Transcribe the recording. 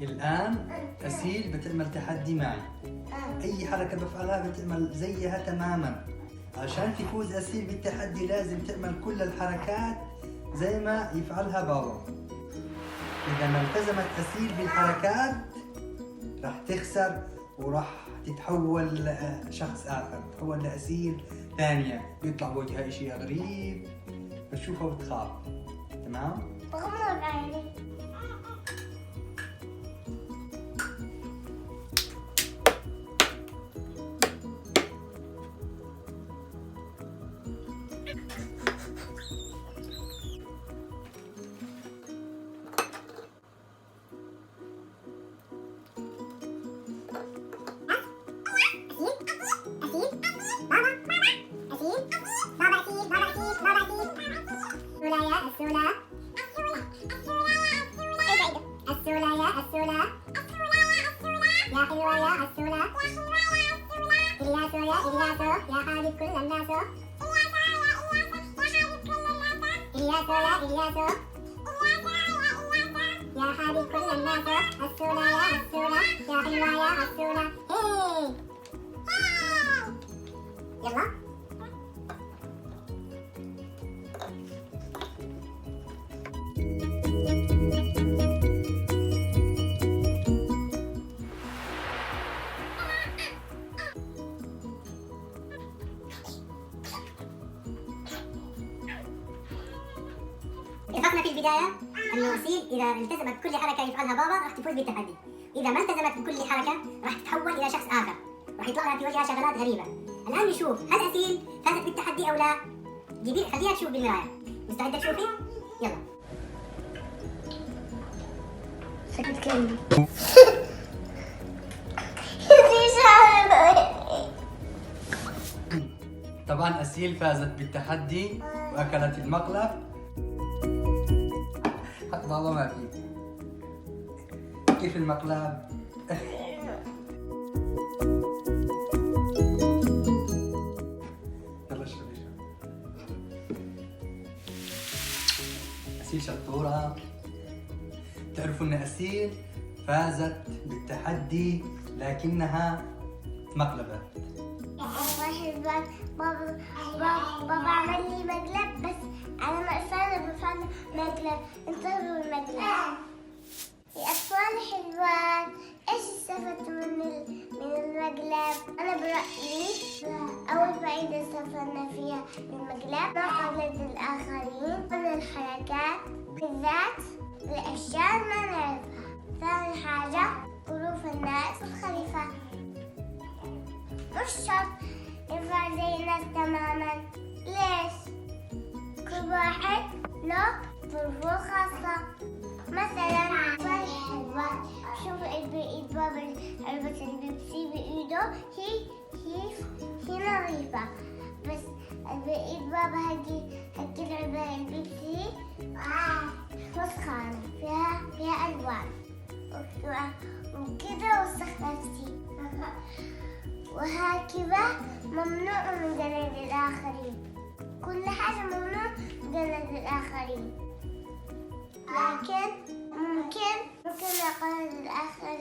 الآن أسيل بتعمل تحدي معي. أي حركة بفعلها بتعمل زيها تماما. عشان تفوز أسيل بالتحدي لازم تعمل كل الحركات زي ما يفعلها بابا. إذا ما التزمت أسيل بالحركات راح تخسر وراح تتحول لشخص آخر، تتحول لأسيل ثانية، بيطلع بوجهها إشي غريب بتشوفها وتخاف. تمام؟ بغمض عيني. يا حلوة يا عسولة، إلياسو يا إلياسو يا حبيب كل الناس، إلياسو يا إلياسو يا حبيب كل الناس، عسولة يا عسولة يا حلوة يا عسولة. يلا اتفقنا في البداية أنه أسيل إذا التزمت بكل حركة يفعلها بابا راح تفوز بالتحدي، إذا ما التزمت بكل حركة راح تتحول إلى شخص آخر، راح يطلع لها في وجهها شغلات غريبة. الآن نشوف هل أسيل فازت بالتحدي أو لا. خليها تشوف بالمراية. مستعدة تشوفي؟ يلا. سكت كلمة. طبعا أسيل فازت بالتحدي وأكلت المقلب. حق بابا ما في. كيف المقلب؟ يلا اشربي. أسيل شطورة. تعرفوا أن أسيل فازت بالتحدي لكنها مقلبت. بابا عمل لي مقلب بس أنا ما أصلا بفعل مقلب. انتظروا المقلب. يا أطفال حلوان، إيش استفدتوا من المقلب؟ أنا برأيي أول فائدة استفدنا فيها من المقلب نقلد الآخرين من الحركات بالذات الأشياء ما نعرفها. ثاني حاجة ظروف الناس مختلفة، مش شرط ينفع زي الناس تماما. ليش؟ كل واحد له ظروفه خاصة. مثلا فرح حلوة، شوف بإيد بابا علبة البيبسي بإيده هي نظيفة، بس بإيد بابا هدي العلبة البيبسي مسخانة فيها ألوان وكذا وسخ نفسي. وهكذا ممنوع من جلد الآخرين. كل حاجة ممنوع من جلد الآخرين، لكن ممكن نقلد الآخرين